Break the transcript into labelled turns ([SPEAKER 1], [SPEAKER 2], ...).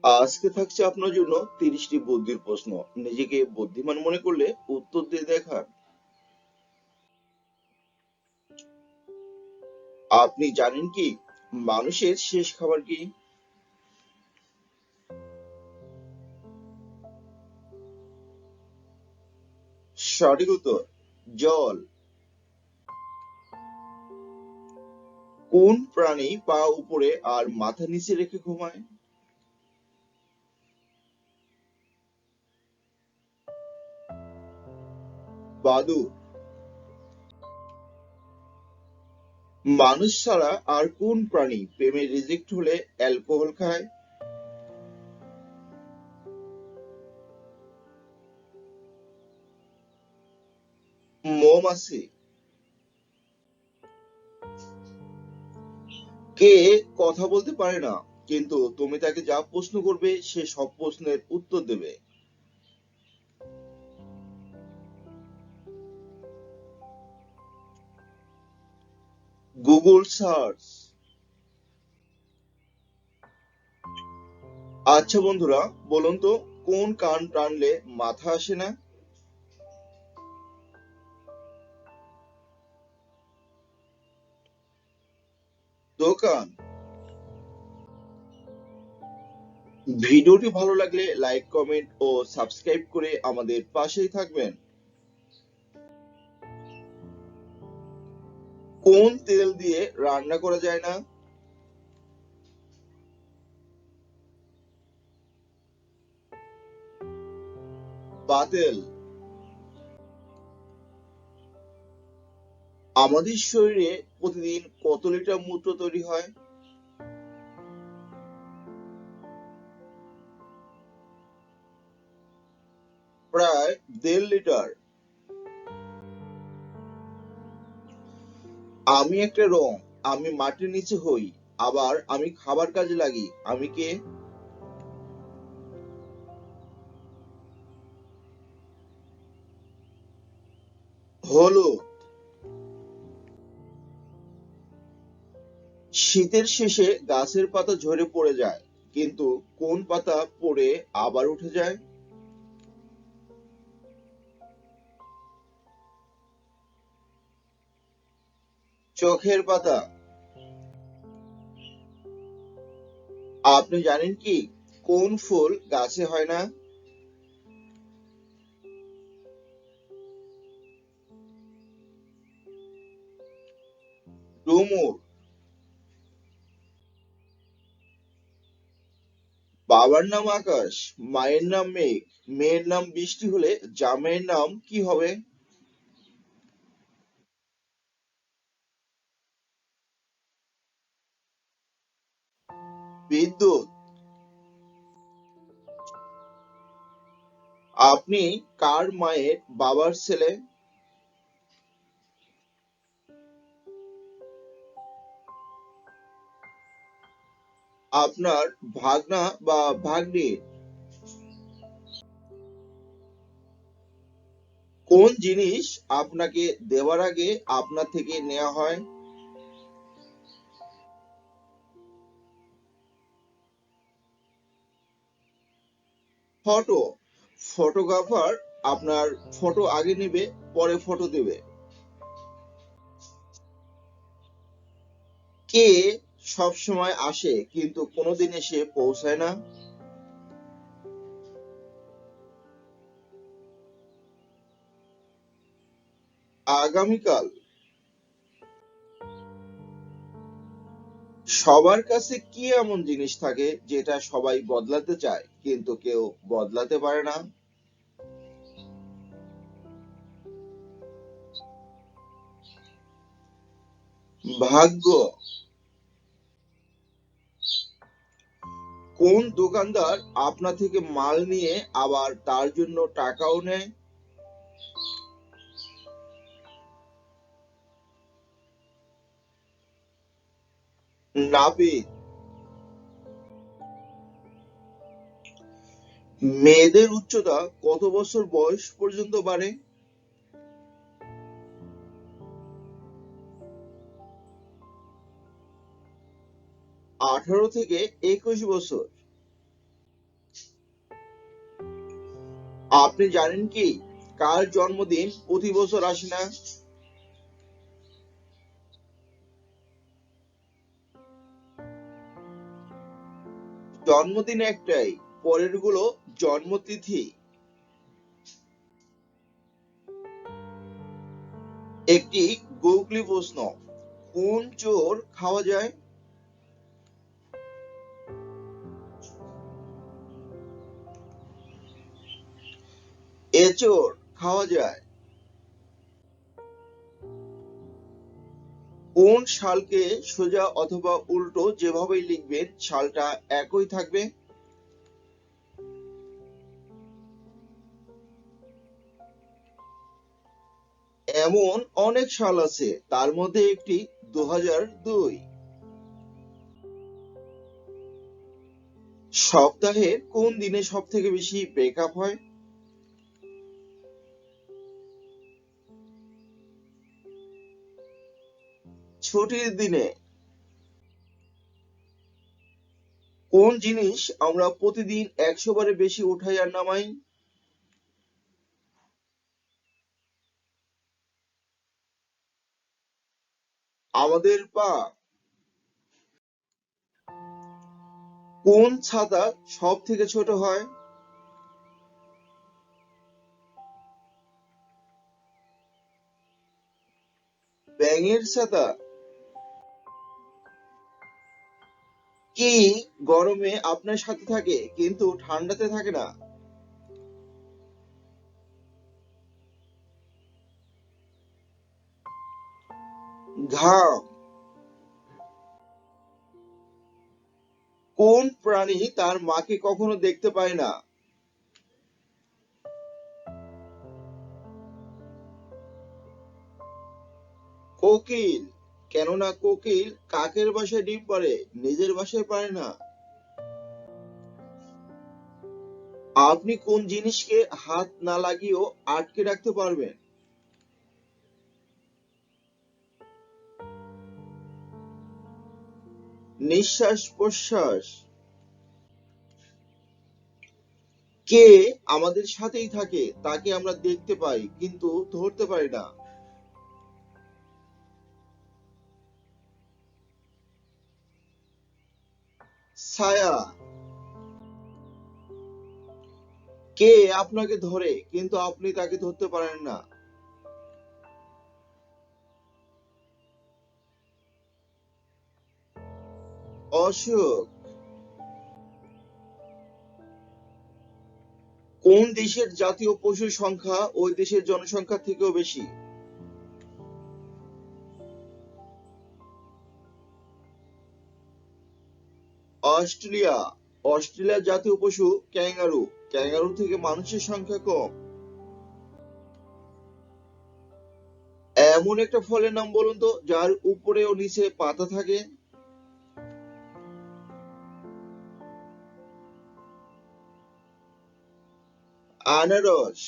[SPEAKER 1] আজকে থাকছে আপনার জন্য 30টি বুদ্ধির প্রশ্ন। নিজেকে বুদ্ধিমান মনে করলে উত্তর দিয়ে দেখান। আপনি জানেন কি মানুষের শেষ খাবার কি? সঠিক উত্তর জল। কোন প্রাণী পা উপরে আর মাথা নিচে রেখে ঘুমায়? বাদুড়। মানুষ ছাড়া আর কোন প্রাণী প্রেমে রিজেক্ট হলে অ্যালকোহল খায়? মৌমাছি। কে কথা বলতে পারে না, কিন্তু তুমি তাকে যা প্রশ্ন করবে সে সব প্রশ্নের উত্তর দেবে? Google search. আচ্ছা বন্ধুরা, বলুন তো কোন কান টানলে মাথা আসে না? দোকান। ভিডিওটি ভালো লাগলে লাইক, কমেন্ট ও সাবস্ক্রাইব করে আমাদের পাশেই থাকবেন। কোন তেল দিয়ে রান্না করা যায় না? পাতেল। আমাদের শরীরে প্রতিদিন কত লিটার মূত্র তৈরি হয়? প্রায় 1.5 লিটার। আমি একটা রং, আমি মাটির নিচে হই, আবার আমি খাবার কাজে লাগি, আমি কে? হলুদ। শীতের শেষে গাছের পাতা ঝরে পড়ে যায়, কিন্তু কোন পাতা পড়ে আবার উঠে যায়? চোখের পাতা। আপনি জানেন কি কোন ফুল গাছে হয় না? ডুমুর। বাবার নাম আকাশ, মায়ের নাম মেঘ, মেয়ের নাম বৃষ্টি হলে জামাইয়ের নাম কি হবে? বিদ্যুৎ। আপনি কার মায়ের বাবার ছেলে? আপনার ভাগনা বা ভাগ্নি? কোন জিনিস আপনাকে দেওয়ার আগে আপনার থেকে নেওয়া হয়? ফটো। ফটোগ্রাফার আপনার ফটো আগে নেবে, পরে ফটো দেবে। কে সব সময় আসে কিন্তু কোনোদিন এসে পৌঁছায় না? আগামীকাল। সবার কাছে কি এমন জিনিস থাকে যেটা সবাই বদলাতে চায় কিন্তু কেউ বদলাতে পারে না? ভাগ্য। কোন দোকানদার আপনা থেকে মাল নিয়ে আবার তার জন্য টাকাও নেয়? নাপিত। মেয়েদের উচ্চতা কত বছর বয়স পর্যন্ত বাড়ে? 18 থেকে 21 বছর। আপনি জানেন কি কার জন্মদিন প্রতি বছর আসে না? জন্মদিন একটাই, পরের গুলো জন্মতিথি। একটি গুগলি প্রশ্ন, কোন চোর খাওয়া যায়? এচোর খাওয়া যায়। কোন সালকে সোজা অথবা উল্টো যেভাবেই লিখবেন সালটা একই থাকবে? এমন অনেক সাল আছে, তার মধ্যে একটি 2002। সপ্তাহের কোন দিনে সব থেকে বেশি ব্রেকআপ হয়? ছুটির দিনে। কোন জিনিস আমরা প্রতিদিন 100 বারে বেশি উঠাই আর নামাই? আমাদের পা। কোন ছাতা সব থেকে ছোট হয়? ব্যাঙের ছাতা। কি গরমে আপনার সাথে থাকে কিন্তু ঠান্ডাতে থাকে না? ঘাম। কোন প্রাণী তার মাকে কখনো দেখতে পায় না? কোকিল। কেননা কোকিল কাকের বাসায় ডিম পাড়ে, নিজের বাসায় পারে না। আপনি কোন জিনিসকে হাত না লাগিয়েও আটকে রাখতে পারবেন? নিঃশ্বাস প্রশ্বাস। কে আমাদের সাথেই থাকে, তাকে আমরা দেখতে পাই কিন্তু ধরতে পারি না? ছায়া। কে আপনাকে ধরে কিন্তু আপনি তাকে ধরতে পারেন না? অসুখ। কোন দেশের জাতীয় পশুর সংখ্যা ওই দেশের জনসংখ্যার থেকেও বেশি? অস্ট্রেলিয়া। অস্ট্রেলিয়ার জাতীয় পশু ক্যাঙ্গারু। ক্যাঙ্গারু থেকে মানুষের সংখ্যা কম। এমন একটা ফলের নাম বলুন তো যার উপরে ও নিচে পাতা থাকে। আনারস।